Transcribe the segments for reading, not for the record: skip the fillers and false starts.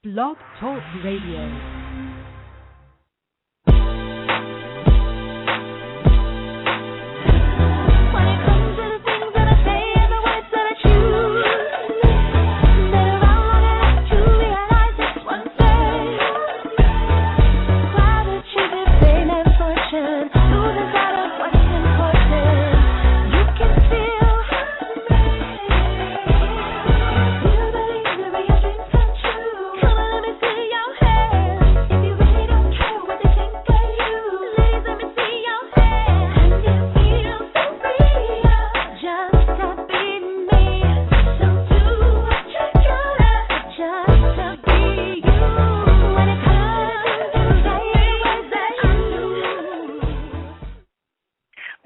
Blog Talk Radio.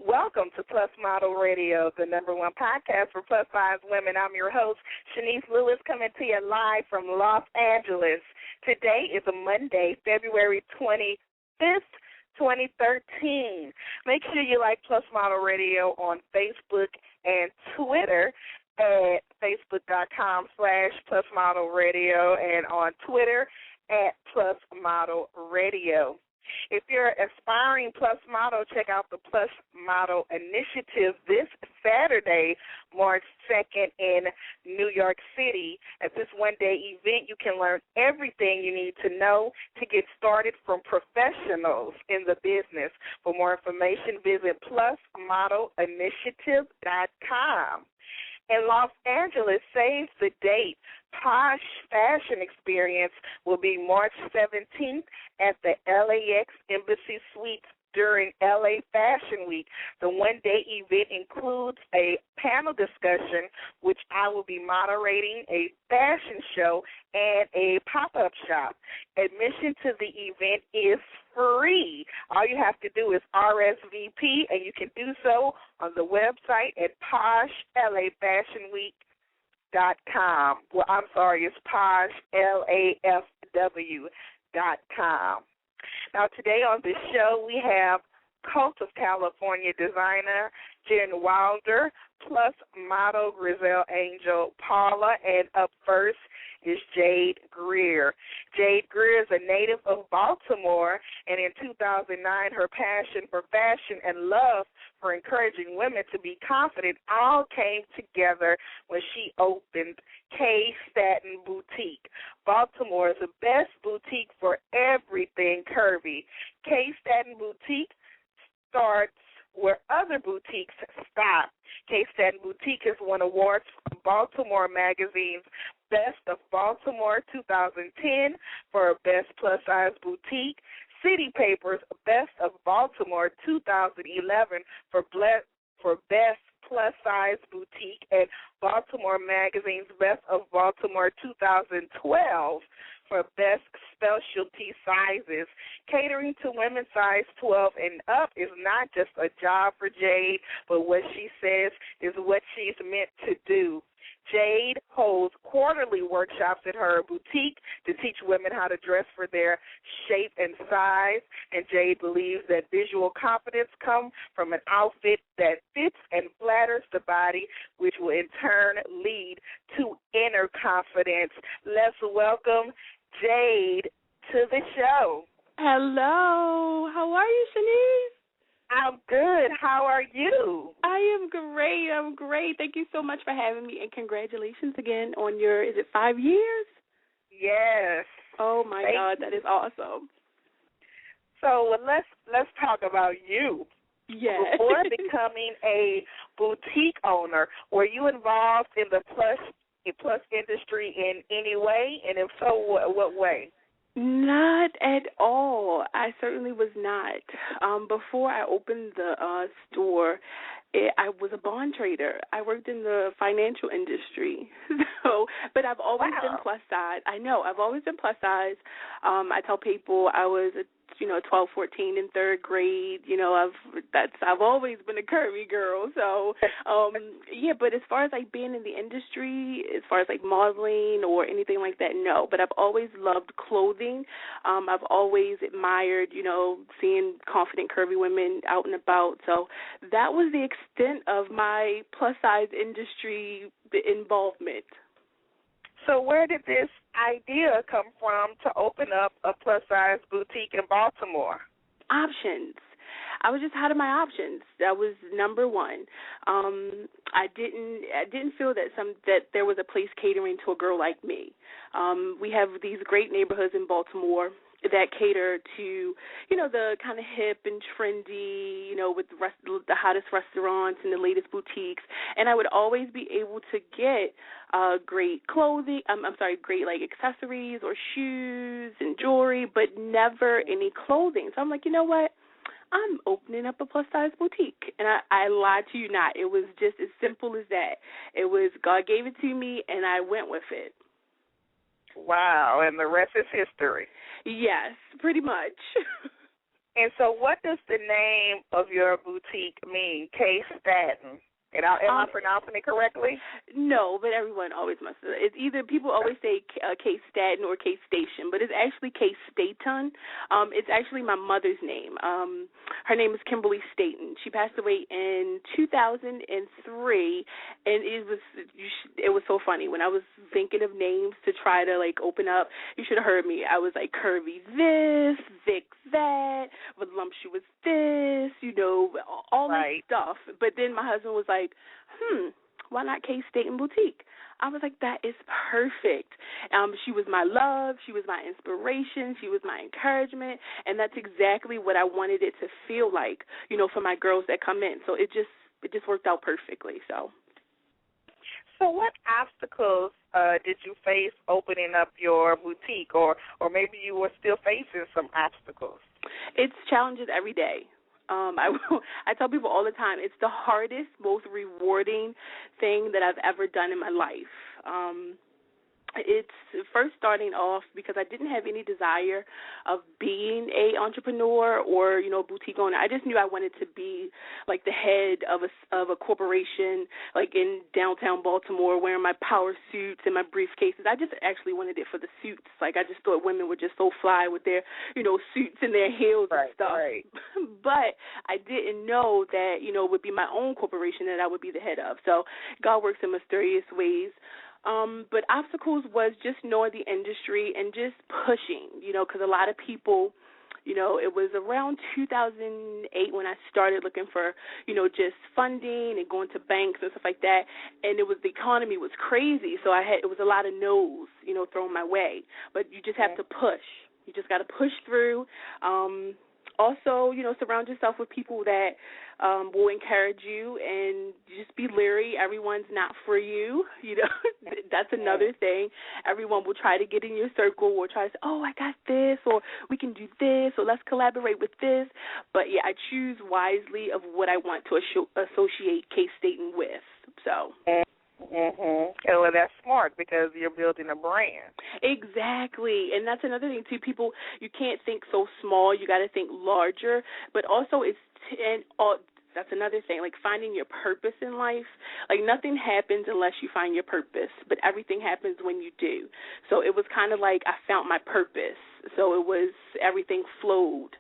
Welcome to PLUS Model Radio, the number one podcast for plus-size women. I'm your host, Chenese Lewis, coming to you live from Los Angeles. Today is a Monday, February 25th, 2013. Make sure you like PLUS Model Radio on Facebook and Twitter at facebook.com/PLUS Model Radio and on Twitter at PLUS Model Radio. If you're an aspiring PLUS model, check out the PLUS Model Initiative this Saturday, March 2nd in New York City. At this one-day event, you can learn everything you need to know to get started from professionals in the business. For more information, visit plusmodelinitiative.com. In Los Angeles, save the date. Posh Fashion Experience will be March 17th at the LAX Embassy Suites during LA Fashion Week. The one-day event includes a panel discussion, which I will be moderating, a fashion show, and a pop-up shop. Admission to the event is free. All you have to do is RSVP, and you can do so on the website at poshlafashionweek.com. Well, I'm sorry, it's poshlafw.com. Now, today on this show, we have Cult of California designer Jen Wilder, plus model Griselangel Paula, and up first is Jade Greer. Jade Greer is a native of Baltimore, and in 2009, her passion for fashion and love for encouraging women to be confident all came together when she opened K Staton Boutique. Baltimore is the best boutique for everything curvy. K Staton Boutique starts where other boutiques stop. K Staton Boutique has won awards from Baltimore Magazine's Best of Baltimore 2010 for Best Plus Size Boutique, City Paper's Best of Baltimore 2011 for Best Plus Size Boutique, and Baltimore Magazine's Best of Baltimore 2012 for Best Specialty Sizes. Catering to women size 12 and up is not just a job for Jade, but what she says is what she's meant to do. Jade holds quarterly workshops at her boutique to teach women how to dress for their shape and size, and Jade believes that visual confidence comes from an outfit that fits and flatters the body, which will in turn lead to inner confidence. Let's welcome Jade to the show. Hello. How are you, Chenese? I'm good. How are you? I am great. I'm great. Thank you so much for having me, and congratulations again on your, is it 5 years? Yes. Oh, my God. That is awesome. So let's talk about you. Yes. Before becoming a boutique owner, were you involved in the plus industry in any way? And if so, what way? Not at all. I certainly was not. Before I opened the store, I was a bond trader. I worked in the financial industry. But I've always been plus size. I know. I've always been plus size. I tell people I was a 12, 14 in third grade. I've always been a curvy girl. So, yeah, but as far as like being in the industry, as far as like modeling or anything like that, no. But I've always loved clothing. I've always admired, seeing confident, curvy women out and about. So that was the extent of my plus size industry involvement. So where did this idea come from to open up a plus-size boutique in Baltimore? Options. I was just out of my options. That was number one. I didn't feel that there was a place catering to a girl like me. We have these great neighborhoods in Baltimore that cater to, you know, the kind of hip and trendy, you know, with the hottest restaurants and the latest boutiques. And I would always be able to get great clothing, great like accessories or shoes and jewelry, but never any clothing. So I'm like, you know what? I'm opening up a plus-size boutique. And I lied to you not. It was just as simple as that. It was God gave it to me, and I went with it. Wow, and the rest is history. Yes, pretty much. And so what does the name of your boutique mean, K Staton? Am I pronouncing it correctly? No, but everyone always must. It's either people always say K Staton or K Station, but it's actually K Staton. It's actually my mother's name. Her name is Kimberly Staton. She passed away in 2003, and it was so funny when I was thinking of names to try to like open up. You should have heard me. I was like curvy this, thick that, voluptuous this, you know, all right. this stuff. But then my husband was like, why not K Staton Boutique? I was like, that is perfect. She was my love. She was my inspiration. She was my encouragement. And that's exactly what I wanted it to feel like, you know, for my girls that come in. So it just worked out perfectly. So what obstacles did you face opening up your boutique, or maybe you were still facing some obstacles? It's challenges every day. I tell people all the time, it's the hardest, most rewarding thing that I've ever done in my life. It's first starting off because I didn't have any desire of being a entrepreneur or, you know, boutique owner. I just knew I wanted to be like the head of a corporation, like in downtown Baltimore, wearing my power suits and my briefcases. I just actually wanted it for the suits. Like I just thought women were just so fly with their, you know, suits and their heels and stuff. Right. But I didn't know that, you know, it would be my own corporation that I would be the head of. So God works in mysterious ways. But obstacles was just knowing the industry and just pushing, you know, because a lot of people, you know, it was around 2008 when I started looking for, you know, just funding and going to banks and stuff like that. And the economy was crazy. So it was a lot of no's, you know, thrown my way. But you just have to push. You just got to push through. Also, you know, surround yourself with people that will encourage you, and just be leery. Everyone's not for you. You know, that's another thing. Everyone will try to get in your circle or try to say, oh, I got this, or we can do this, or let's collaborate with this. But, yeah, I choose wisely of what I want to associate K Staton with. So. Well, that's smart because you're building a brand. Exactly. And that's another thing, too. People, you can't think so small. You got to think larger. But also that's another thing, like finding your purpose in life. Like nothing happens unless you find your purpose, but everything happens when you do. So it was kind of like I found my purpose. So everything flowed.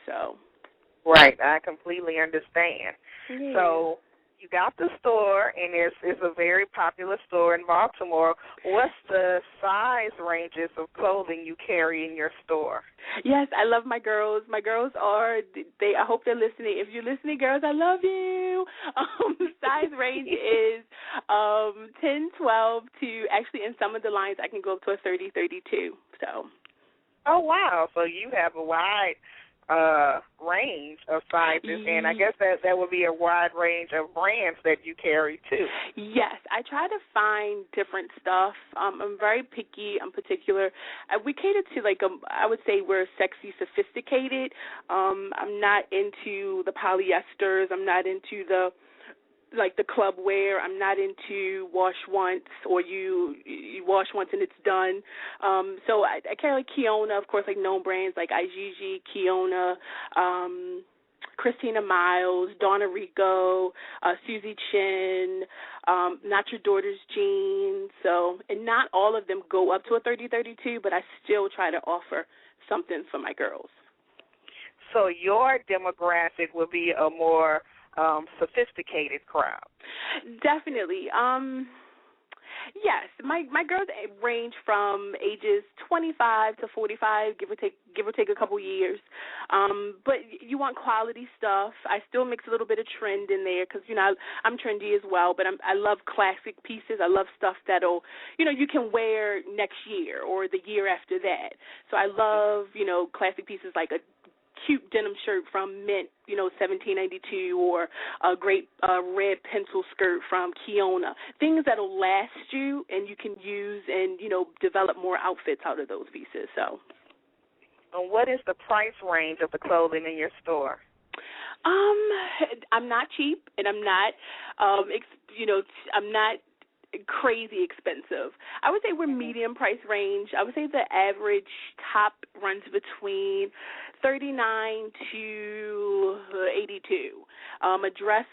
So. Right. I completely understand. Yeah. So you got the store, and it's a very popular store in Baltimore. What's the size ranges of clothing you carry in your store? Yes, I love my girls. My girls I hope they're listening. If you're listening, girls, I love you. Size range is 10, 12 to, actually in some of the lines I can go up to a 30, 32. So. Oh, wow. So you have a wide range of sizes, and I guess that would be a wide range of brands that you carry too. Yes, I try to find different stuff. I'm very picky. I'm particular. We cater to I would say we're sexy, sophisticated. I'm not into the polyesters. I'm not into the club wear. I'm not into wash once, or you wash once and it's done. So I carry Kiona, of course, known brands like Igigi, Kiona, Christina Miles, Donna Rico, Susie Chin, Not Your Daughter's Jeans. So, and not all of them go up to a 30-32, but I still try to offer something for my girls. So your demographic would be a more sophisticated crowd. Definitely. Yes, my girls range from ages 25 to 45, give or take a couple years. But you want quality stuff. I still mix a little bit of trend in there because I'm trendy as well. But I love classic pieces. I love stuff that'll you can wear next year or the year after that. So I love classic pieces like a cute denim shirt from Mint, 1792, or a great red pencil skirt from Kiona. Things that'll last you and you can use and, develop more outfits out of those pieces. So, and what is the price range of the clothing in your store? I'm not cheap, and I'm not, I'm not crazy expensive. I would say we're medium price range. I would say the average top runs between $39 to $82. A dress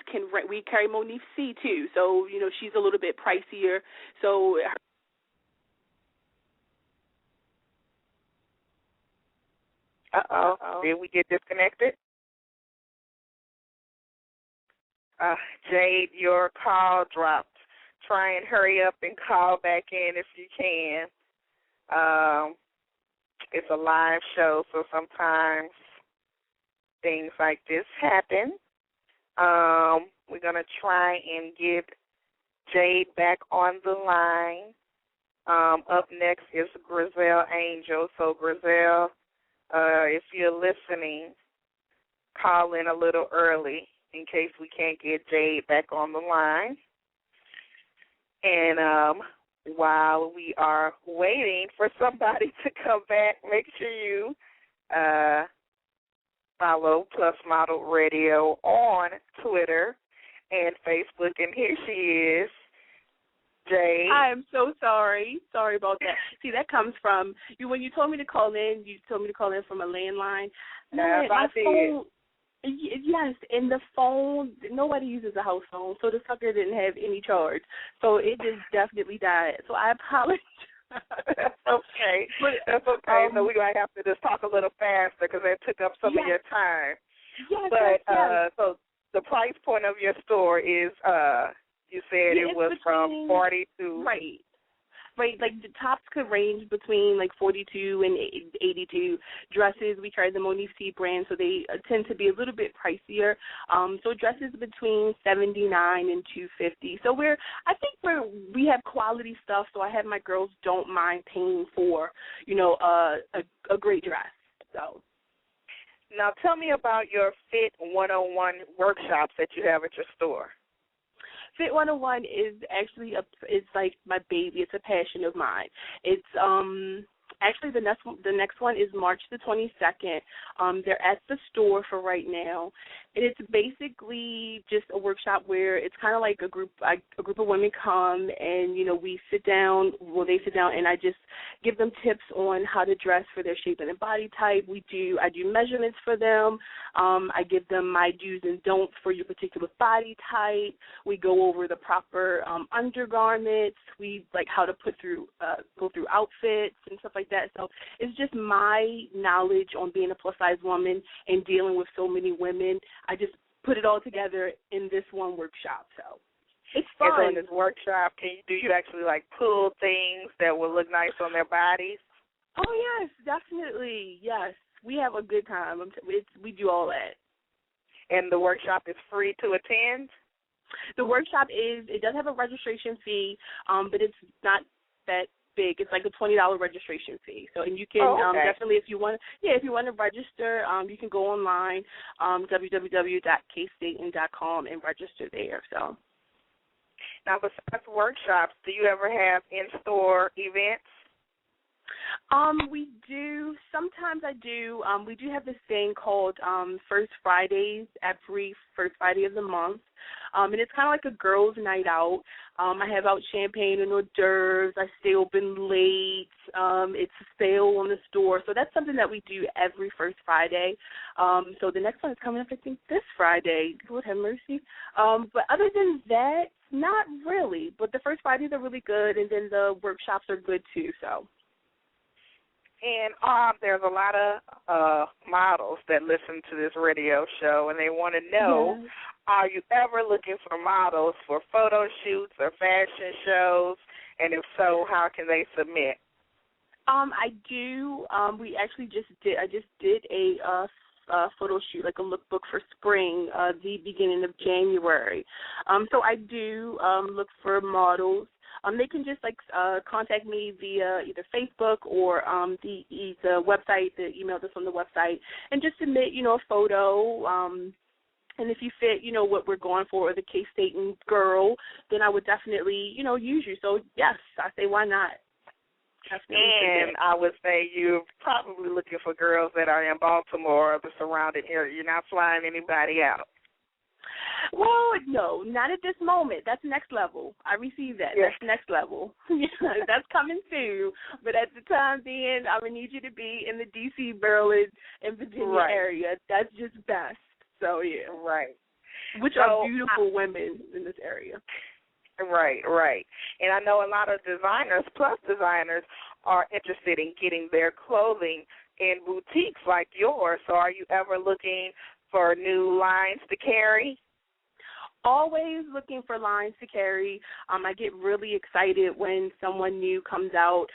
we carry Monif C too, so she's a little bit pricier. So. Did we get disconnected? Jade, your call dropped. Try and hurry up and call back in if you can. It's a live show, so sometimes things like this happen. We're going to try and get Jade back on the line. Up next is Griselangel. So, Grisel, if you're listening, call in a little early in case we can't get Jade back on the line. And while we are waiting for somebody to come back, make sure you follow PLUS Model Radio on Twitter and Facebook. And here she is, Jade. I am so sorry. Sorry about that. See, that comes from when you told me to call in. You told me to call in from a landline. Yes, I did. Yes, and the phone, nobody uses a house phone, so the sucker didn't have any charge. So it just definitely died. So I apologize. That's okay. That's okay. So we might have to just talk a little faster because that took up some of your time. Yes, but so the price point of your store is, you said it was from 40 to... Right, like the tops could range between like 42 and 82. Dresses, we carry the Monif C brand, so they tend to be a little bit pricier. So dresses between $79 and $250. So we have quality stuff. So I have my girls don't mind paying for a great dress. So now tell me about your Fit 101 workshops that you have at your store. Fit 101 is actually it's like my baby. It's a passion of mine. It's actually the next one is March the 22nd. They're at the store for right now, and it's basically just a workshop where it's kind of like a group of women come and we sit down. Well, they sit down and I just give them tips on how to dress for their shape and body type. I do measurements for them. I give them my do's and don'ts for your particular body type. We go over the proper undergarments. We like how to go through outfits and stuff like that. So it's just my knowledge on being a plus-size woman and dealing with so many women. I just put it all together in this one workshop. So it's fun. And so in this workshop, do you actually like pull things that will look nice on their bodies? Oh, yes, definitely. Yes. We have a good time. We do all that. And the workshop is free to attend? The workshop it does have a registration fee, but it's not that big. It's like a $20 registration fee. So, and you can definitely, if you want to register, you can go online, www.kstaton.com, and register there. So. Now, besides workshops, do you ever have in-store events? We do. Sometimes I do. We do have this thing called First Fridays every first Friday of the month. And it's kind of like a girls' night out. I have out champagne and hors d'oeuvres. I stay open late. It's a sale on the store. So that's something that we do every first Friday. So the next one is coming up, I think, this Friday. Lord have mercy. But other than that, not really. But the first Fridays are really good, and then the workshops are good too. So. And there's a lot of models that listen to this radio show, and they want to know, are you ever looking for models for photo shoots or fashion shows? And if so, how can they submit? I do. We actually just did. I just did a photo shoot, like a lookbook for spring, the beginning of January. So I do look for models. They can just contact me via either Facebook or the website, the email that's on the website, and just submit, a photo. And if you fit, what we're going for, or the K Staton girl, then I would definitely, use you. So yes, I say why not. And I would say you're probably looking for girls that are in Baltimore or the surrounding area. You're not flying anybody out. Well, no, not at this moment. That's next level. I received that. Yes. That's next level. That's coming soon. But at the time being, I'm going to need you to be in the D.C., Maryland, and Virginia area. That's just best. So, yeah. Right. Which are beautiful women in this area. Right. And I know a lot of designers, plus designers, are interested in getting their clothing in boutiques like yours. So are you ever looking for new lines to carry? Always looking for lines to carry. I get really excited when someone new comes out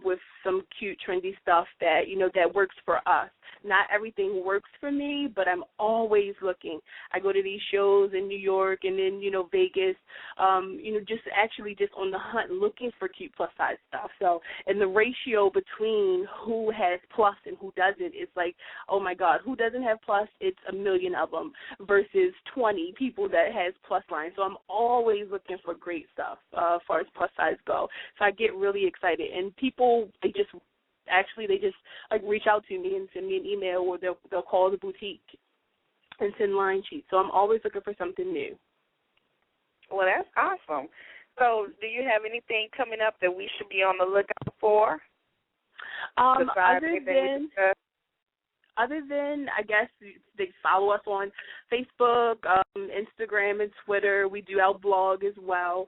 with some cute, trendy stuff that, that works for us. Not everything works for me, but I'm always looking. I go to these shows in New York and then, Vegas, just on the hunt looking for cute plus-size stuff. So, and the ratio between who has plus and who doesn't is like, oh, my God, who doesn't have plus? It's a million of them versus 20 people that has plus lines. So I'm always looking for great stuff as far as plus-size go. So I get really excited. And people, they just reach out to me and send me an email, or they'll call the boutique and send line sheets. So I'm always looking for something new. Well, that's awesome. So do you have anything coming up that we should be on the lookout for? Other than, I guess, they follow us on Facebook, Instagram, and Twitter. We do our blog as well.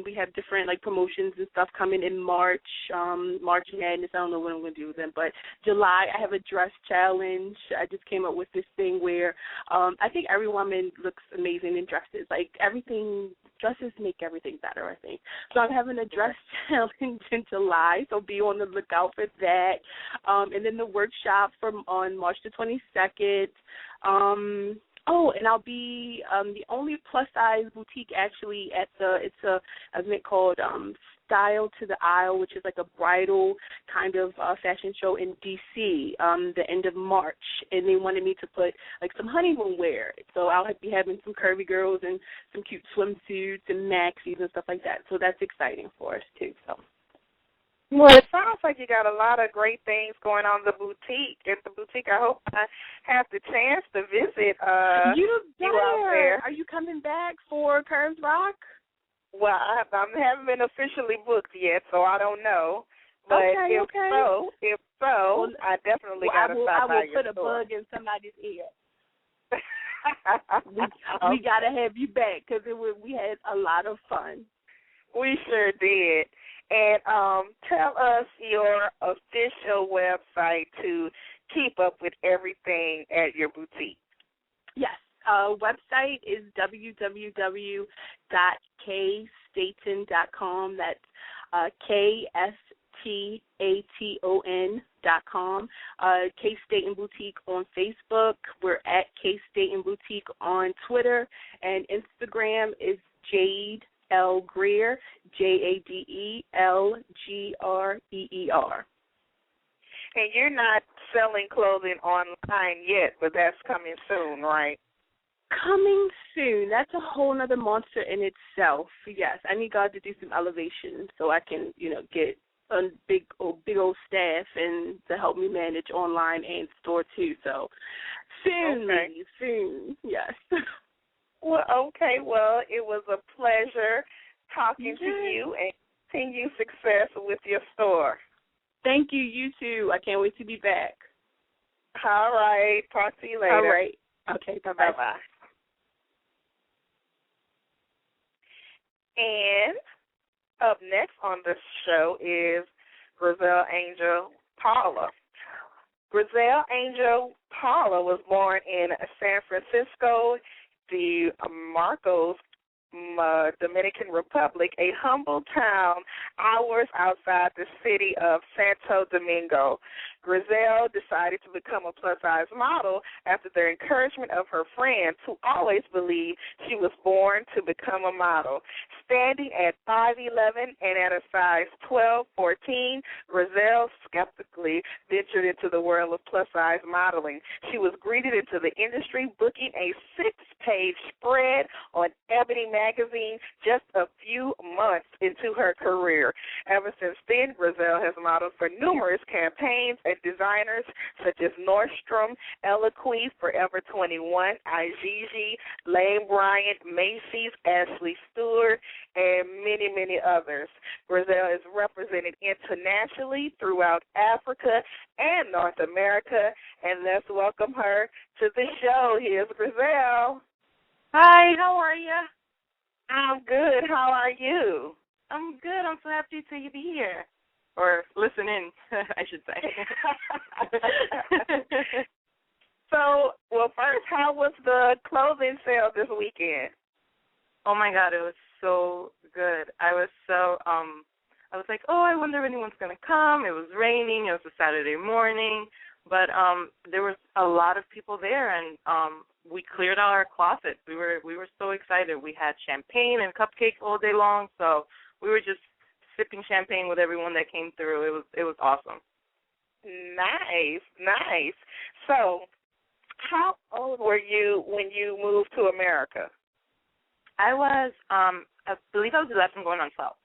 We have different, promotions and stuff coming in March, March Madness. I don't know what I'm going to do with them. But July, I have a dress challenge. I just came up with this thing where I think every woman looks amazing in dresses. Dresses make everything better, I think. So I'm having a dress challenge in July, so be on the lookout for that. And then the workshop on March the 22nd. And I'll be the only plus-size boutique actually at it's an event called Style to the Aisle, which is like a bridal kind of fashion show in D.C. The end of March, and they wanted me to put some honeymoon wear. So I'll be having some curvy girls and some cute swimsuits and maxis and stuff like that. So that's exciting for us too. So. Well, it sounds like you got a lot of great things going on at the boutique. I hope I have the chance to visit you out there. Are you coming back for Curves Rock? Well, I haven't been officially booked yet, so I don't know. But if so, I definitely got to stop by your store. I will put a bug in somebody's ear. we got to have you back because we had a lot of fun. We sure did. And tell us your official website to keep up with everything at your boutique. Yes. Website is www.kstaton.com. That's KSTATON.com. K Staton Boutique on Facebook. We're at K Staton Boutique on Twitter. And Instagram is Jade L. Greer, JADELGREER. And you're not selling clothing online yet, but that's coming soon, right? Coming soon. That's a whole other monster in itself. Yes, I need God to do some elevation so I can, get a big old staff and to help me manage online and store too. So soon, ladies, soon. Yes. Well, okay. Well, it was a pleasure talking to you, and continue success with your store. Thank you. You too. I can't wait to be back. All right. Talk to you later. All right. Okay. Bye-bye. Bye-bye. And up next on the show is Griselangel Paula. Griselangel Paula was born in San Francisco, the Marcos Dominican Republic, a humble town hours outside the city of Santo Domingo. Grisel decided to become a plus-size model after the encouragement of her friends, who always believed she was born to become a model. Standing at 5'11" and at a size 12-14, Grisel skeptically ventured into the world of plus-size modeling. She was greeted into the industry, booking a 6-page spread on Ebony magazine just a few months into her career. Ever since then, Grisel has modeled for numerous campaigns and designers such as Nordstrom, Eloquii, Forever 21, Igigi, Lane Bryant, Macy's, Ashley Stewart, and many, many others. Grisel is represented internationally throughout Africa and North America, and let's welcome her to the show. Here's Grisel. Hi, how are you? I'm good. How are you? I'm good. I'm so happy to be here. Or listen in, I should say. So, first, how was the clothing sale this weekend? Oh my God, it was so good. I was like, I wonder if anyone's gonna come. It was raining. It was a Saturday morning, but there was a lot of people there, and we cleared out our closets. We were so excited. We had champagne and cupcakes all day long, so we were just sipping champagne with everyone that came through. It was awesome. Nice. So, how old were you when you moved to America? I believe I was 11 going on 12.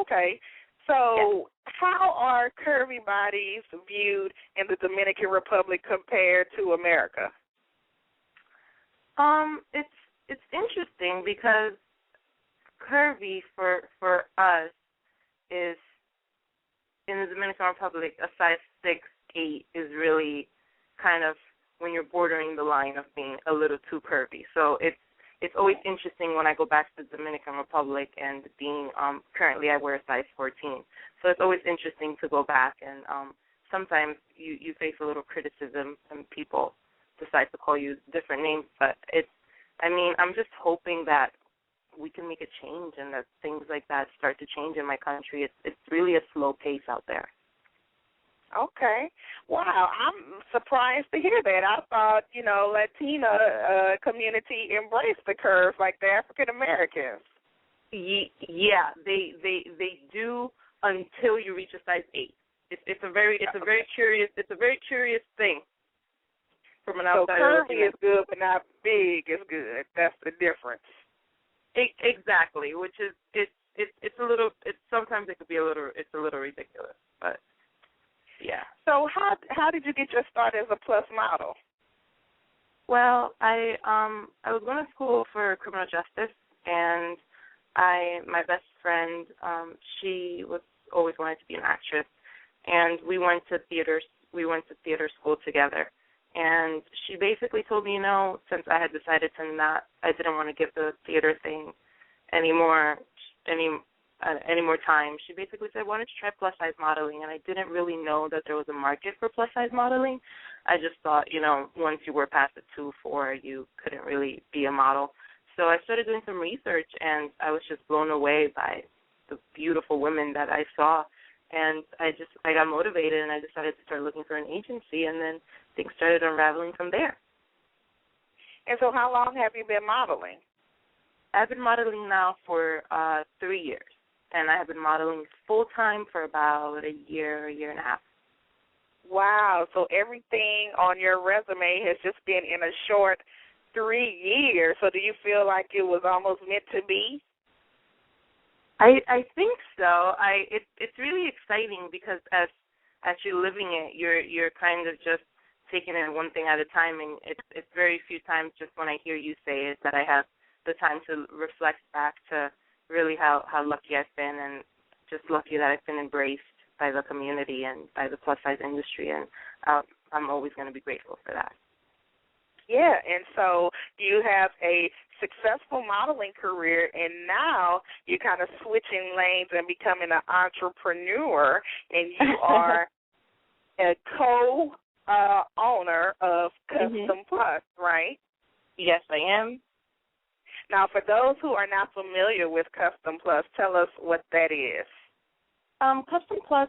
Okay. So, How are curvy bodies viewed in the Dominican Republic compared to America? It's interesting because curvy for us is, in the Dominican Republic, a size 6'8" is really kind of when you're bordering the line of being a little too curvy. So it's always interesting when I go back to the Dominican Republic and being currently I wear a size 14. So it's always interesting to go back, and sometimes you face a little criticism and people decide to call you different names. But I'm just hoping that we can make a change and that things like that start to change in my country. It's really a slow pace out there. Okay. Wow, I'm surprised to hear that. I thought, Latina community embraced the curves like the African Americans. Yeah, they do until you reach a size 8. It's a very curious thing from an outsider. So curvy is good, but not big is good. That's the difference. Exactly, which is it's a little. Sometimes it could be a little ridiculous, but. Yeah. So how did you get your start as a plus model? Well, I was going to school for criminal justice, and my best friend, she was always wanted to be an actress, and we went to theater school together. And she basically told me, since I had decided I didn't want to give the theater thing any more time, she basically said, why don't you try plus-size modeling? And I didn't really know that there was a market for plus-size modeling. I just thought, once you were past the 2-4, you couldn't really be a model. So I started doing some research, and I was just blown away by the beautiful women that I saw. And I got motivated, and I decided to start looking for an agency, and then things started unraveling from there. And so how long have you been modeling? I've been modeling now for 3 years. And I have been modeling full-time for about a year and a half. Wow. So everything on your resume has just been in a short 3 years. So do you feel like it was almost meant to be? I think so. It's really exciting because as you're living it, you're kind of just taking it one thing at a time. And it's very few times just when I hear you say it that I have the time to reflect back to really how lucky I've been, and just lucky that I've been embraced by the community and by the plus-size industry, and I'm always going to be grateful for that. Yeah, and so you have a successful modeling career, and now you're kind of switching lanes and becoming an entrepreneur, and you are a co-owner of CustomPLUS, right? Yes, I am. Now, for those who are not familiar with CustomPLUS, tell us what that is. CustomPLUS,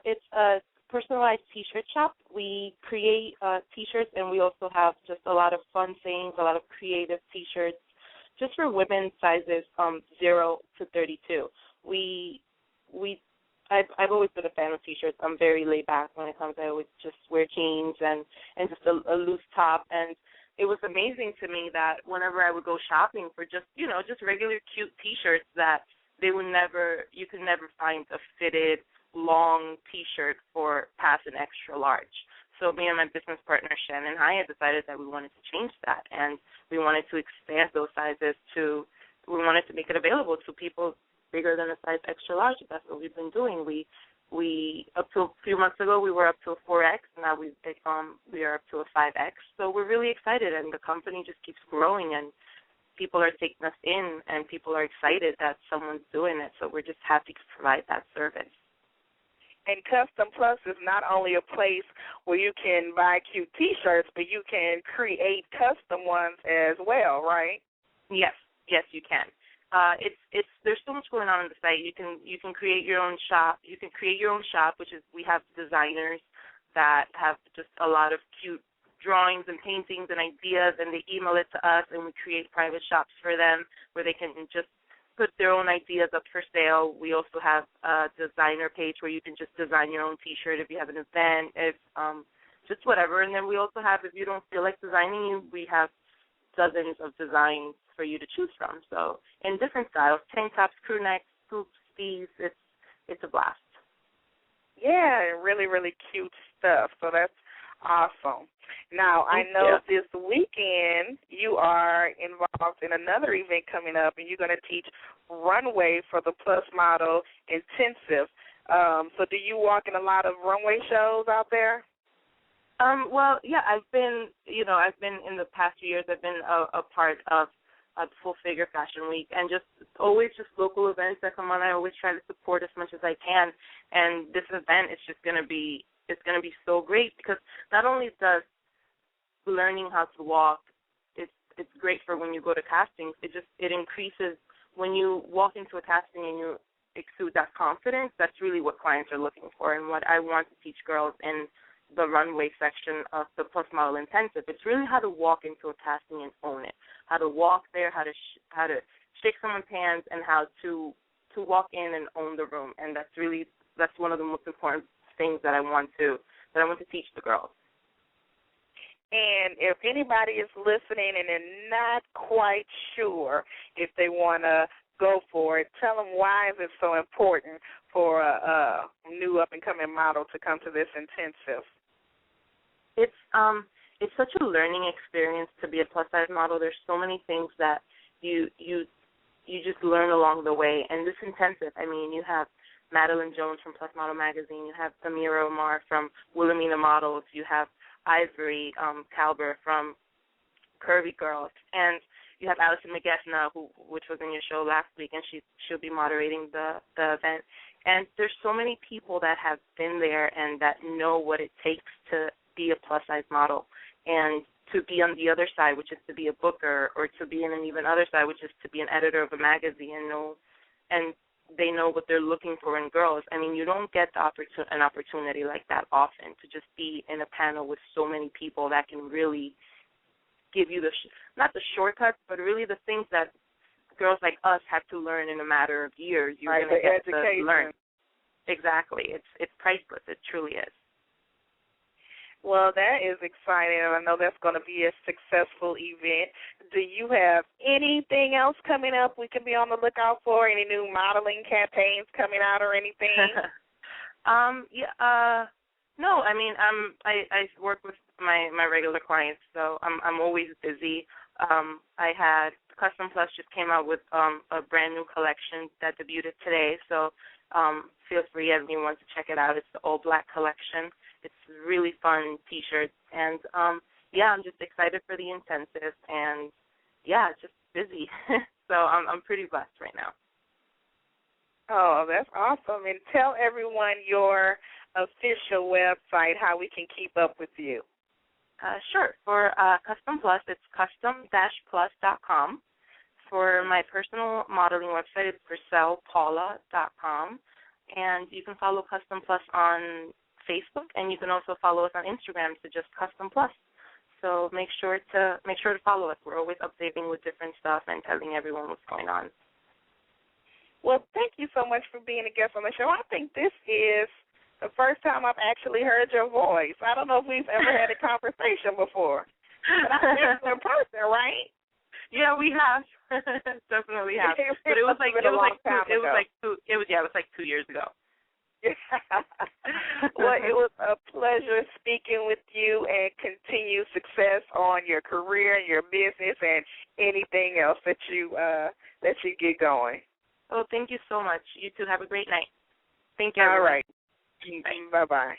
it's a personalized T-shirt shop. We create T-shirts, and we also have just a lot of fun things, a lot of creative T-shirts, just for women's sizes 0 to 32. I've always been a fan of T-shirts. I'm very laid back when it comes. I always just wear jeans and just a loose top. And it was amazing to me that whenever I would go shopping for just regular cute T-shirts, that you could never find a fitted long T-shirt for past an extra large. So me and my business partner Shannon Hyatt decided that we wanted to change that, and we wanted to expand those sizes we wanted to make it available to people bigger than a size extra large. That's what we've been doing. We up to a few months ago we were up to a 4X. Now we are up to a 5X. So we're really excited, and the company just keeps growing, and people are taking us in, and people are excited that someone's doing it. So we're just happy to provide that service. And CustomPLUS is not only a place where you can buy cute T-shirts, but you can create custom ones as well, right? Yes, you can. There's so much going on the site. You can create your own shop. You can create your own shop, which is we have designers that have just a lot of cute drawings and paintings and ideas, and they email it to us, and we create private shops for them where they can just put their own ideas up for sale. We also have a designer page where you can just design your own T-shirt if you have an event, just whatever. And then we also have, if you don't feel like designing, we have dozens of designs for you to choose from. So in different styles, tank tops, crew necks, hoops, steves, it's a blast. Yeah, really, really cute stuff. So that's awesome. Now, I know this weekend you are involved in another event coming up, and you're going to teach runway for the PLUS Model Intensive. So do you walk in a lot of runway shows out there? Well, yeah, I've been in the past few years, I've been a part of Full Figure Fashion Week, and always local events that come on. I always try to support as much as I can, and this event is just going to be so great, because not only does learning how to walk, it's great for when you go to castings. It increases when you walk into a casting and you exude that confidence. That's really what clients are looking for, and what I want to teach girls in the runway section of the PLUS Model Intensive. It's really how to walk into a casting and own it, how to walk there, how to shake someone's hands, and how to walk in and own the room. And that's one of the most important things that I want to teach the girls. And if anybody is listening and they're not quite sure if they want to go for it, tell them why is it so important for a new up-and-coming model to come to this intensive. It's such a learning experience to be a plus-size model. There's so many things that you just learn along the way. And this intensive, I mean, you have Madeline Jones from PLUS Model Magazine. You have Amira Omar from Wilhelmina Models. You have Ivory Calber from Curvy Girls. And you have Allison McGeffna, which was in your show last week, and she'll be moderating the event. And there's so many people that have been there and that know what it takes to be a plus-size model, and to be on the other side, which is to be a booker, or to be in an even other side, which is to be an editor of a magazine, and they know what they're looking for in girls. I mean, you don't get an opportunity like that often, to just be in a panel with so many people that can really give you not the shortcuts, but really the things that girls like us have to learn in a matter of years. You're going to get to learn. Exactly. It's priceless. It truly is. Well, that is exciting, and I know that's going to be a successful event. Do you have anything else coming up we can be on the lookout for? Any new modeling campaigns coming out or anything? No. I mean, I work with my regular clients, so I'm always busy. I had CustomPLUS just came out with a brand new collection that debuted today, so feel free, everyone, to check it out. It's the all black collection. It's really fun T-shirts, and I'm just excited for the intensive, and just busy. So I'm pretty blessed right now. Oh, that's awesome! And tell everyone your official website, how we can keep up with you. Sure. For CustomPLUS, it's custom-plus.com. For my personal modeling website, it's GriselPaula.com, and you can follow CustomPLUS on Facebook, and you can also follow us on Instagram to just CustomPLUS. So make sure to follow us. We're always updating with different stuff and telling everyone what's going on. Well, thank you so much for being a guest on the show. I think this is the first time I've actually heard your voice. I don't know if we've ever had a conversation before. But I've met you in person, right? Yeah, we have. Definitely have. But it was like 2 years ago. Well, it was a pleasure speaking with you, and continued success on your career and your business and anything else that you get going. Oh, thank you so much. You too. Have a great night. Thank you. All right. Bye. Bye-bye.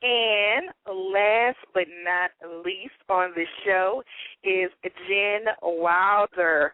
And last but not least on the show is Jen Wilder,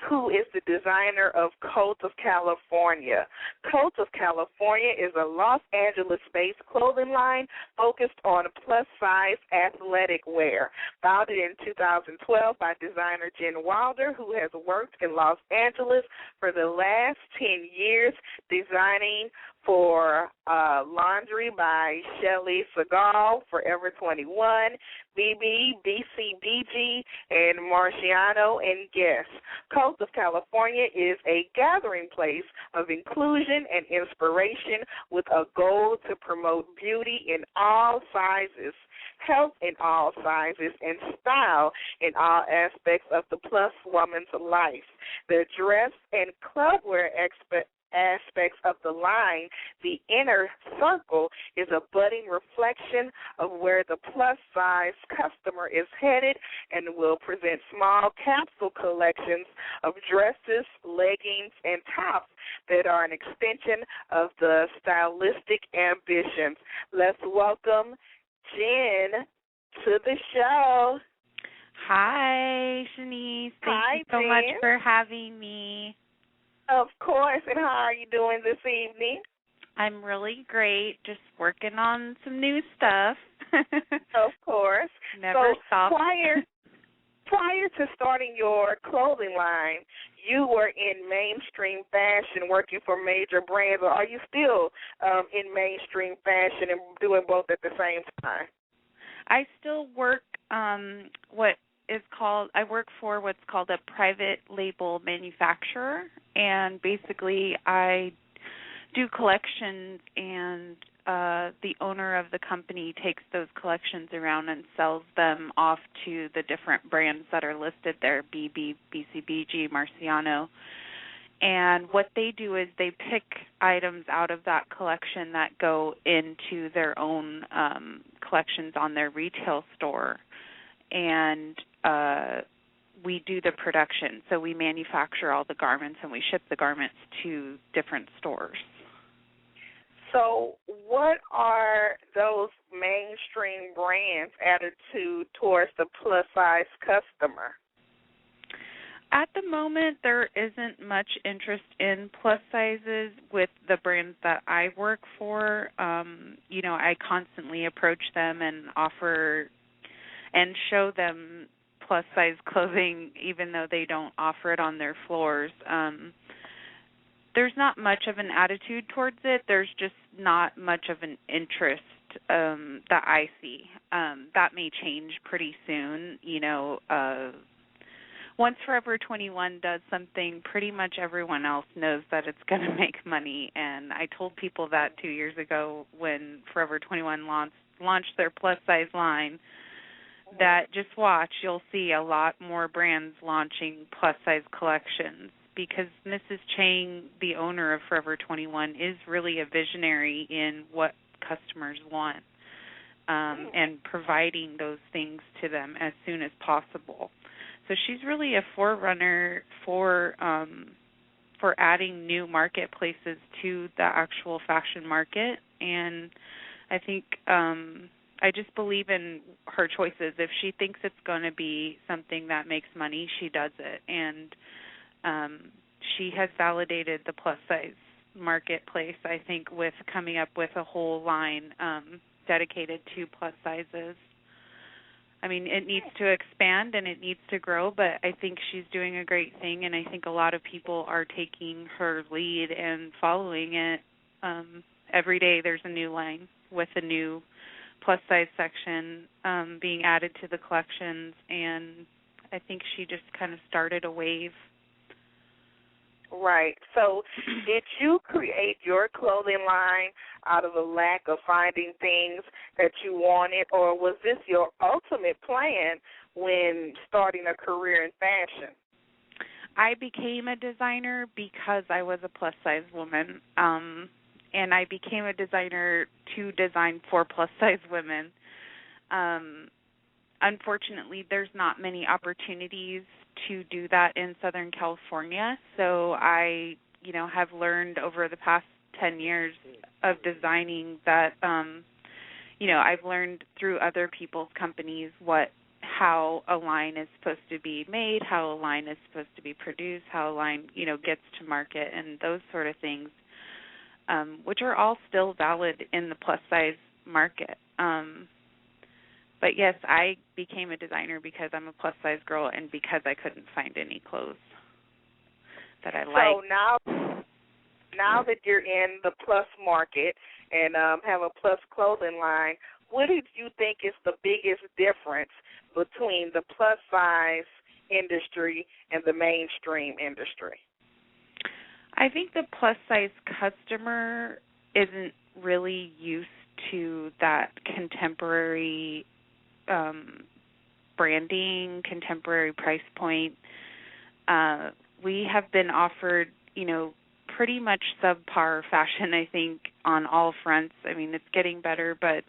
who is the designer of Coat of California. Coat of California is a Los Angeles-based clothing line focused on plus-size athletic wear. Founded in 2012 by designer Jen Wilder, who has worked in Los Angeles for the last 10 years designing for Laundry by Shelly Segal, Forever 21, BB, BCBG, and Marciano and Guess. Coast of California is a gathering place of inclusion and inspiration with a goal to promote beauty in all sizes, health in all sizes, and style in all aspects of the plus woman's life. The dress and clubwear aspects of the line, the inner circle, is a budding reflection of where the plus-size customer is headed, and will present small capsule collections of dresses, leggings, and tops that are an extension of the stylistic ambitions. Let's welcome Jen to the show. Hi, Chenese. Thank you so much for having me. Of course. And how are you doing this evening? I'm really great. Just working on some new stuff. Of course. Never stop. Prior to starting your clothing line, you were in mainstream fashion working for major brands, or are you still in mainstream fashion and doing both at the same time? I still work I work for what's called a private label manufacturer, and basically I do collections, and the owner of the company takes those collections around and sells them off to the different brands that are listed there, BB, BCBG, Marciano. And what they do is they pick items out of that collection that go into their own collections on their retail store. And we do the production. So we manufacture all the garments and we ship the garments to different stores. So what are those mainstream brands' attitude towards the plus-size customer? At the moment, there isn't much interest in plus sizes with the brands that I work for. I constantly approach them and offer and show them plus-size clothing, even though they don't offer it on their floors. There's not much of an attitude towards it. There's just not much of an interest that I see. That may change pretty soon. Once Forever 21 does something, pretty much everyone else knows that it's going to make money. And I told people that 2 years ago when Forever 21 launched their plus-size line, that just watch, you'll see a lot more brands launching plus-size collections, because Mrs. Chang, the owner of Forever 21, is really a visionary in what customers want and providing those things to them as soon as possible. So she's really a forerunner for adding new marketplaces to the actual fashion market, and I think I just believe in her choices. If she thinks it's going to be something that makes money, she does it. And she has validated the plus-size marketplace, I think, with coming up with a whole line dedicated to plus sizes. I mean, it needs to expand and it needs to grow, but I think she's doing a great thing, and I think a lot of people are taking her lead and following it. Every day there's a new line with a new plus-size section being added to the collections, and I think she just kind of started a wave. Right. So did you create your clothing line out of a lack of finding things that you wanted, or was this your ultimate plan when starting a career in fashion? I became a designer because I was a plus-size woman, and I became a designer to design for plus-size women. Unfortunately, there's not many opportunities to do that in Southern California, so I, have learned over the past 10 years of designing that, I've learned through other people's companies how a line is supposed to be made, how a line is supposed to be produced, how a line, gets to market, and those sort of things, which are all still valid in the plus-size market. But, yes, I became a designer because I'm a plus-size girl and because I couldn't find any clothes that I liked. So now that you're in the plus market and have a plus clothing line, what did you think is the biggest difference between the plus-size industry and the mainstream industry? I think the plus-size customer isn't really used to that contemporary branding, contemporary price point. We have been offered, pretty much subpar fashion, I think, on all fronts. I mean, it's getting better, but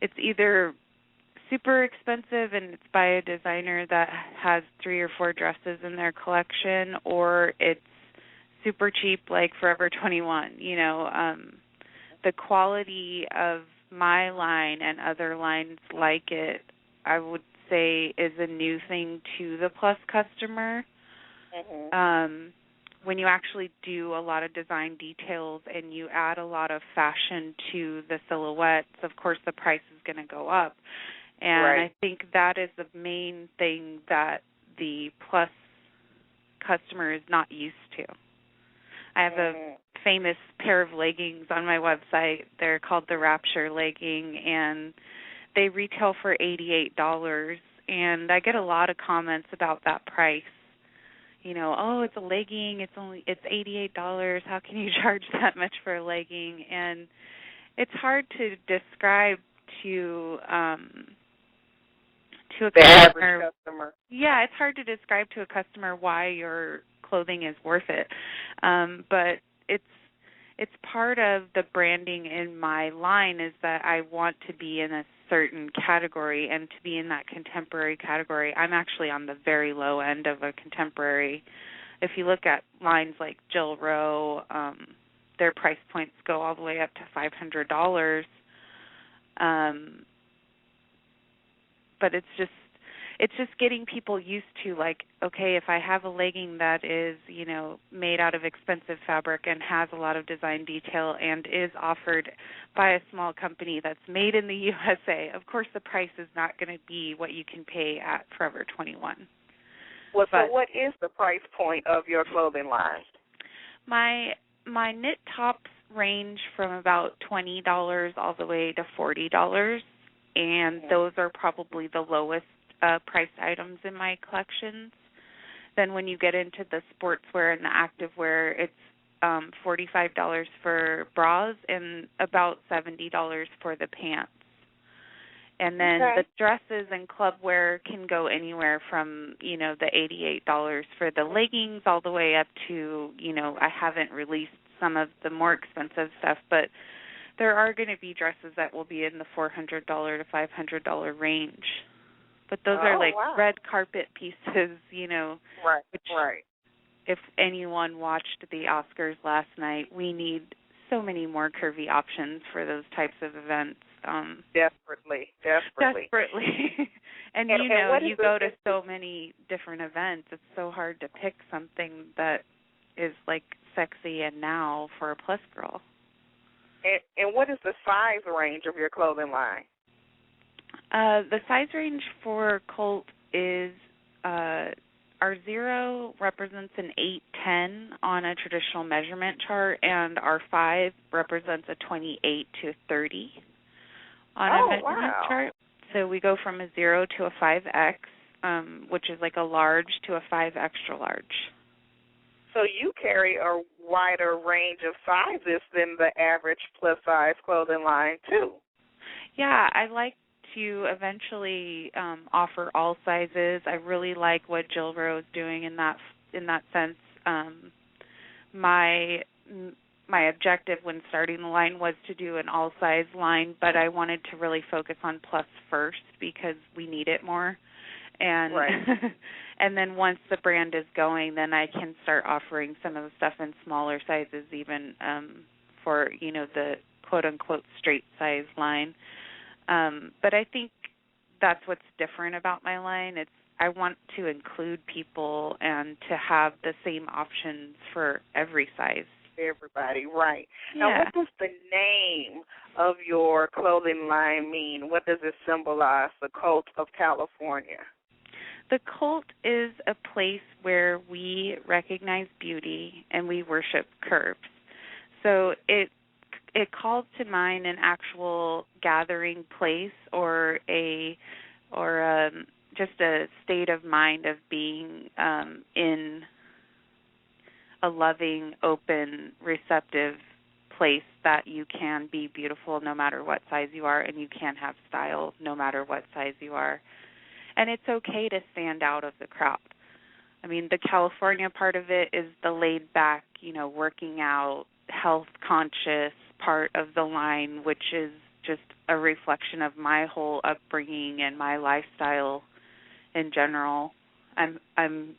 it's either super expensive and it's by a designer that has 3 or 4 dresses in their collection, or it's super cheap like Forever 21. The quality of my line and other lines like it, I would say, is a new thing to the plus customer. Mm-hmm. When you actually do a lot of design details and you add a lot of fashion to the silhouettes, of course the price is going to go up. And right. I think that is the main thing that the plus customer is not used to. I have a famous pair of leggings on my website. They're called the Rapture legging, and they retail for $88. And I get a lot of comments about that price. Oh, it's a legging. It's $88. How can you charge that much for a legging? And it's hard to describe to a the customer. Average customer. Yeah, it's hard to describe to a customer why your clothing is worth it. But it's part of the branding in my line is that I want to be in a certain category, and to be in that contemporary category, I'm actually on the very low end of a contemporary. If you look at lines like Jill Rowe, their price points go all the way up to $500. But it's just getting people used to, like, okay, if I have a legging that is, made out of expensive fabric and has a lot of design detail and is offered by a small company that's made in the USA, of course the price is not going to be what you can pay at Forever 21. Well, so what is the price point of your clothing line? My knit tops range from about $20 all the way to $40, and those are probably the lowest priced items in my collections. Then when you get into the sportswear and the activewear, it's $45 for bras and about $70 for the pants. And then the dresses and clubwear can go anywhere from, the $88 for the leggings all the way up to, I haven't released some of the more expensive stuff, but there are going to be dresses that will be in the $400 to $500 range. But those are like red carpet pieces, Right. If anyone watched the Oscars last night, we need so many more curvy options for those types of events. Desperately. And you go to so many different events. It's so hard to pick something that is like sexy and now for a plus girl. And what is the size range of your clothing line? The size range for Colt is our 0 represents an 8-10 on a traditional measurement chart, and our 5 represents a 28 to 30 on a measurement chart. So we go from a 0 to a 5X, which is like a large, to a 5 extra large. So you carry a wider range of sizes than the average plus-size clothing line, too. Yeah, I like to eventually offer all sizes. I really like what Jill Rowe is doing in that sense. My objective when starting the line was to do an all-size line, but I wanted to really focus on plus first because we need it more. And right. And then once the brand is going, then I can start offering some of the stuff in smaller sizes, even for the quote-unquote straight size line. But I think that's what's different about my line. I want to include people and to have the same options for every size. Everybody, right. Yeah. Now, what does the name of your clothing line mean? What does it symbolize, the Colt of California? The Colt is a place where we recognize beauty and we worship curves. So it calls to mind an actual gathering place or just a state of mind of being in a loving, open, receptive place that you can be beautiful no matter what size you are, and you can have style no matter what size you are. And it's okay to stand out of the crowd. I mean, the California part of it is the laid back, working out, health conscious part of the line, which is just a reflection of my whole upbringing and my lifestyle in general. I'm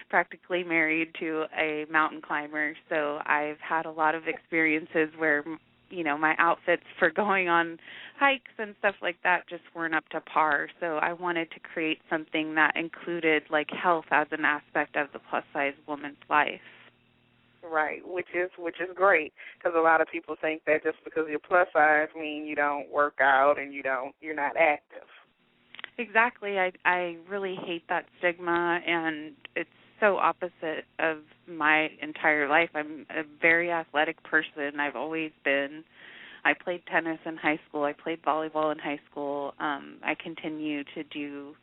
practically married to a mountain climber, so I've had a lot of experiences where, my outfits for going on hikes and stuff like that just weren't up to par. So I wanted to create something that included like health as an aspect of the plus size woman's life. Right, which is great, because a lot of people think that just because you're plus size means you don't work out and you're not active. Exactly. I really hate that stigma, and it's so opposite of my entire life. I'm a very athletic person. I've always been. I played tennis in high school. I played volleyball in high school. I continue to do,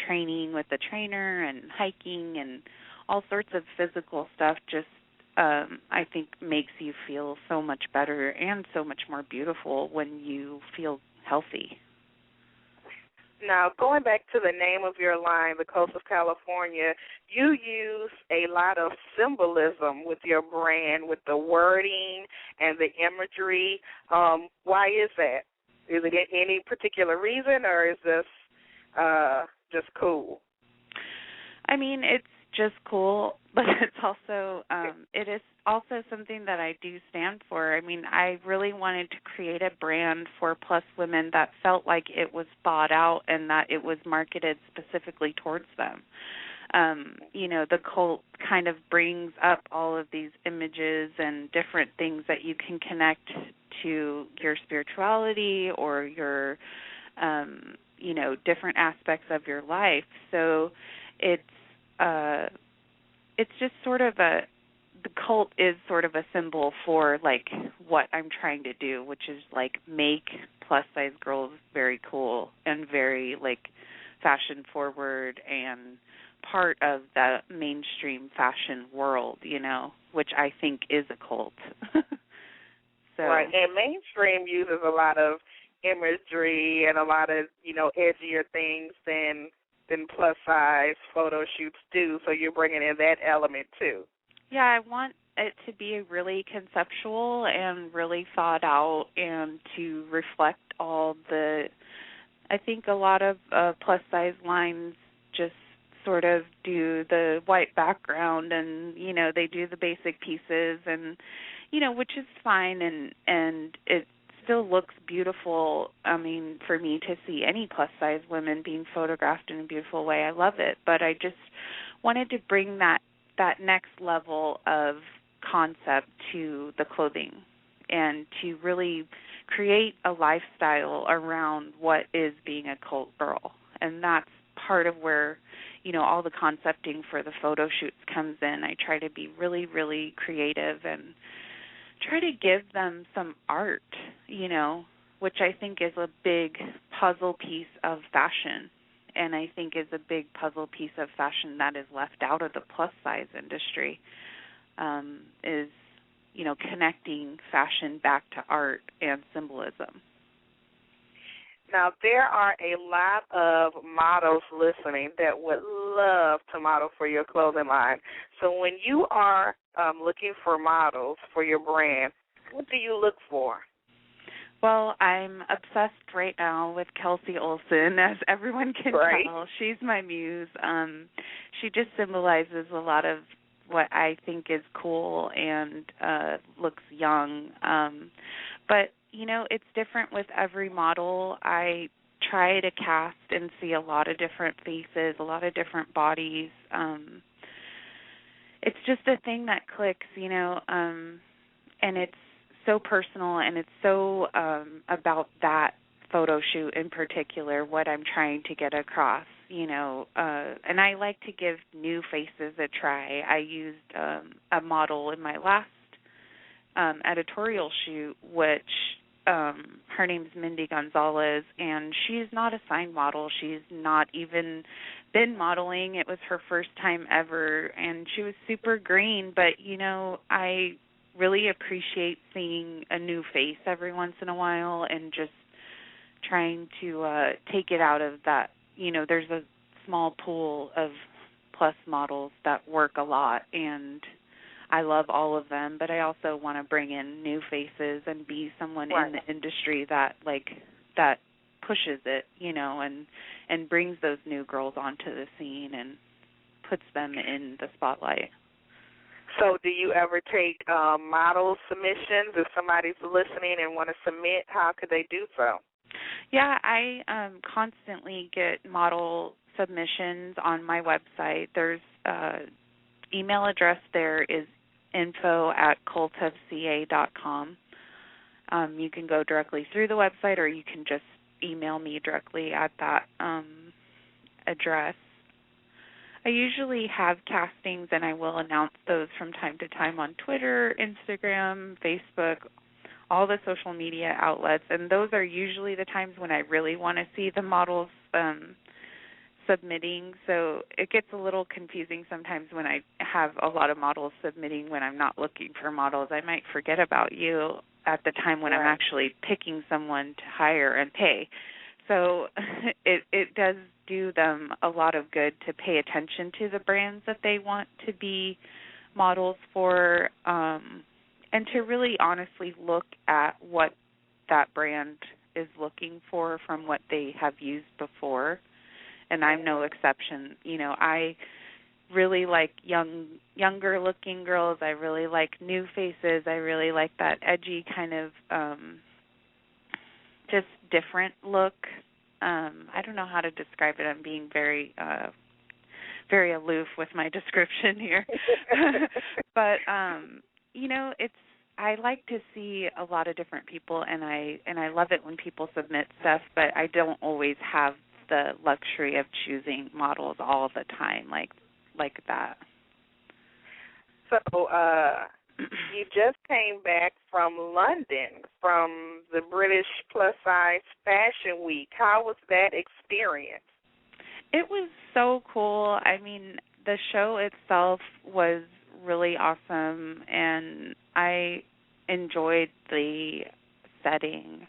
training with the trainer and hiking and all sorts of physical stuff. Just I think makes you feel so much better and so much more beautiful when you feel healthy. Now, going back to the name of your line, the Coast of California, you use a lot of symbolism with your brand, with the wording and the imagery. Why is that? Is it any particular reason, or is this just cool? I mean, it's just cool, but it's also it is also something that I do stand for. I mean, I really wanted to create a brand for plus women that felt like it was thought out and that it was marketed specifically towards them. The Colt kind of brings up all of these images and different things that you can connect to your spirituality or your, different aspects of your life. So it's just sort of the Colt is sort of a symbol for like what I'm trying to do, which is like make plus size girls very cool and very like fashion forward and part of the mainstream fashion world, which I think is a cult. So. Right, and mainstream uses a lot of imagery and a lot of, edgier things than plus size photo shoots do, so you're bringing in that element too. Yeah, I want it to be really conceptual and really thought out and to reflect all I think a lot of plus size lines just sort of do the white background and, they do the basic pieces and, which is fine and it still looks beautiful. I mean, for me to see any plus size women being photographed in a beautiful way, I love it. But I just wanted to bring that next level of concept to the clothing and to really create a lifestyle around what is being a cult girl. And that's part of where, all the concepting for the photo shoots comes in. I try to be really, really creative and try to give them some art, which I think is a big puzzle piece of fashion. And I think is a big puzzle piece of fashion that is left out of the plus size industry, is, connecting fashion back to art and symbolism. Now, there are a lot of models listening that would love to model for your clothing line. So when you are looking for models for your brand, what do you look for? Well, I'm obsessed right now with Kelsey Olsen, as everyone can tell. She's my muse. She just symbolizes a lot of what I think is cool and looks young. But, it's different with every model. I try to cast and see a lot of different faces, a lot of different bodies. It's just a thing that clicks, and it's so personal, and it's so about that photo shoot in particular, what I'm trying to get across, and I like to give new faces a try. I used a model in my last editorial shoot, which her name's Mindy Gonzalez, and she's not a signed model. She's not even been modeling. It was her first time ever, and she was super green, but, I really appreciate seeing a new face every once in a while and just trying to take it out of that. There's a small pool of plus models that work a lot, and I love all of them, but I also want to bring in new faces and be someone in the industry that pushes it, and brings those new girls onto the scene and puts them in the spotlight. So do you ever take model submissions? If somebody's listening and want to submit, how could they do so? Yeah, I constantly get model submissions on my website. There's email address there is info@cultofca.com. You can go directly through the website, or you can just email me directly at that address. I usually have castings, and I will announce those from time to time on Twitter, Instagram, Facebook, all the social media outlets, and those are usually the times when I really want to see the models submitting. So it gets a little confusing sometimes when I have a lot of models submitting when I'm not looking for models. I might forget about you at the time when I'm actually picking someone to hire and pay. So it does do them a lot of good to pay attention to the brands that they want to be models for, and to really honestly look at what that brand is looking for from what they have used before. And I'm no exception. I really like younger looking girls. I really like new faces. I really like that edgy kind of just different look. I don't know how to describe it. I'm being very very aloof with my description here. But it's I like to see a lot of different people, and I love it when people submit stuff, but I don't always have the luxury of choosing models all the time like that. So you just came back from London, from the British Plus Size Fashion Week. How was that experience? It was so cool. I mean, the show itself was really awesome, and I enjoyed the setting.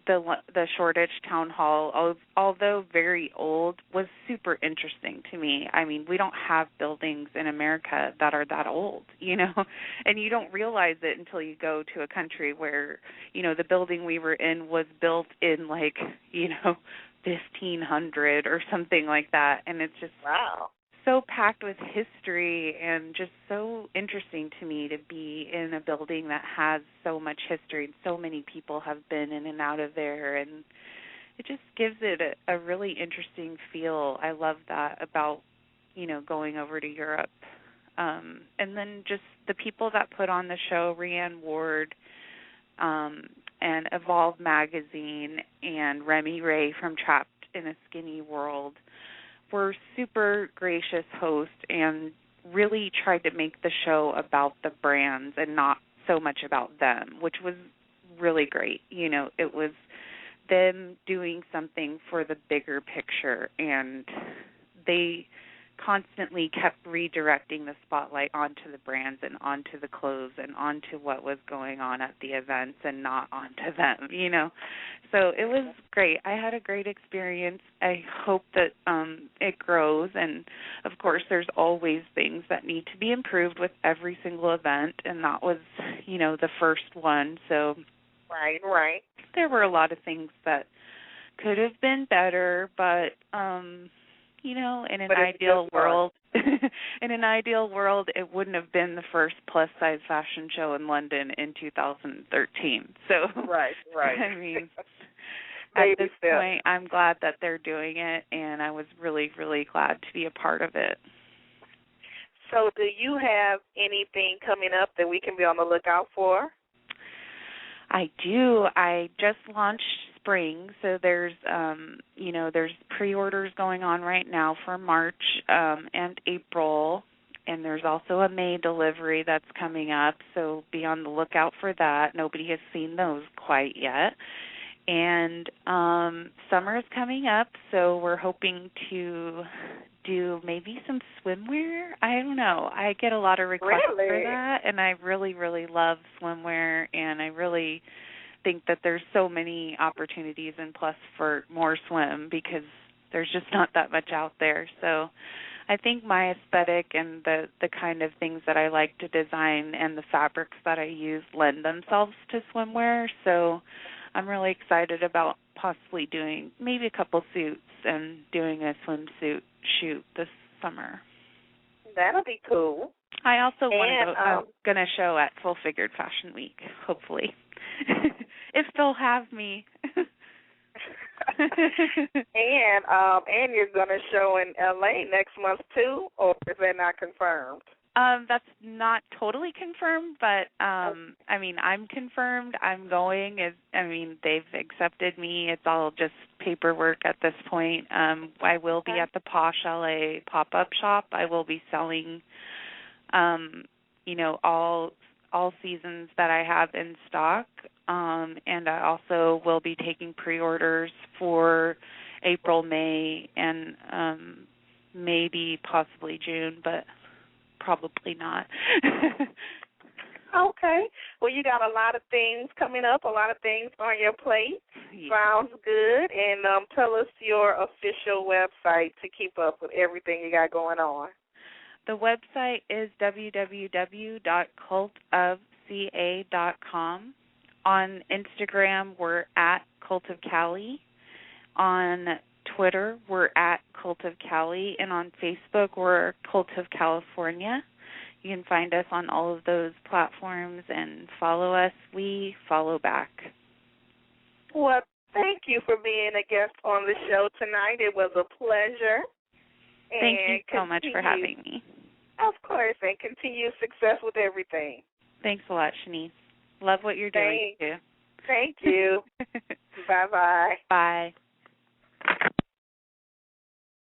The Shoreditch Town Hall, although very old, was super interesting to me. I mean, we don't have buildings in America that are that old, and you don't realize it until you go to a country where, the building we were in was built in 1500 or something like that, and it's just so packed with history and just so interesting to me to be in a building that has so much history and so many people have been in and out of there, and it just gives it a really interesting feel. I love that about, going over to Europe. And then just the people that put on the show, Rianne Ward, and Evolve Magazine and Remy Ray from Trapped in a Skinny World were super gracious hosts and really tried to make the show about the brands and not so much about them, which was really great. You know, it was them doing something for the bigger picture, and they constantly kept redirecting the spotlight onto the brands and onto the clothes and onto what was going on at the events and not onto them, you know. So it was great. I had a great experience. I hope that it grows, and of course there's always things that need to be improved with every single event, and that was, you know, the first one. So Right. There were a lot of things that could have been better, but you know, in an ideal world, it wouldn't have been the first plus-size fashion show in London in 2013. So, right. I mean, at this point, I'm glad that they're doing it, and I was really, really glad to be a part of it. So, do you have anything coming up that we can be on the lookout for? I do. I just launched spring, so there's there's pre-orders going on right now for March and April, and there's also a May delivery that's coming up, so be on the lookout for that. Nobody has seen those quite yet. And summer is coming up, so we're hoping to do maybe some swimwear. I don't know. I get a lot of requests for that, and I really, really love swimwear, and I really think that there's so many opportunities in Plus for more swim because there's just not that much out there. So I think my aesthetic and the kind of things that I like to design and the fabrics that I use lend themselves to swimwear. So I'm really excited about possibly doing maybe a couple suits and doing a swimsuit shoot this summer. That'll be cool. I also I'm going to show at Full Figured Fashion Week, hopefully, if they'll have me. And you're going to show in L.A. next month too, or is that not confirmed? That's not totally confirmed, but I mean, I'm confirmed. I'm going. They've accepted me. It's all just paperwork at this point. I will be at the Posh LA pop-up shop. I will be selling, all seasons that I have in stock, and I also will be taking pre-orders for April, May, and maybe possibly June, but probably not. Okay. Well, you got a lot of things coming up, a lot of things on your plate. Yeah. Sounds good. And tell us your official website to keep up with everything you got going on. The website is www.cultofca.com. On Instagram, we're at Cult of Cali. On Twitter, we're at Cult of Cali, and on Facebook, we're Cult of California. You can find us on all of those platforms and follow us. We follow back. Well, thank you for being a guest on the show tonight. It was a pleasure. Thank you so much for having me. Of course, and continued success with everything. Thanks a lot, Chenese. Love what you're doing, too. Thank you. Bye-bye. Bye.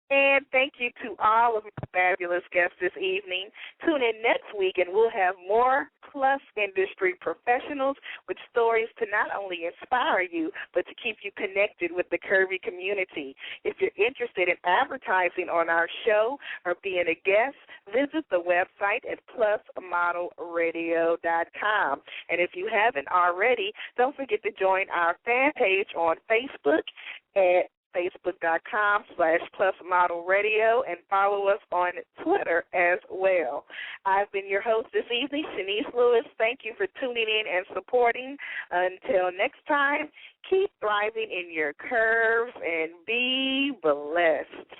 And thank you to all of my fabulous guests this evening. Tune in next week, and we'll have more Plus industry professionals with stories to not only inspire you, but to keep you connected with the curvy community. If you're interested in advertising on our show or being a guest, visit the website at plusmodelradio.com. And if you haven't already, don't forget to join our fan page on Facebook at Facebook.com/PlusModelRadio and follow us on Twitter as well. I've been your host this evening, Chenese Lewis. Thank you for tuning in and supporting. Until next time, keep thriving in your curves and be blessed.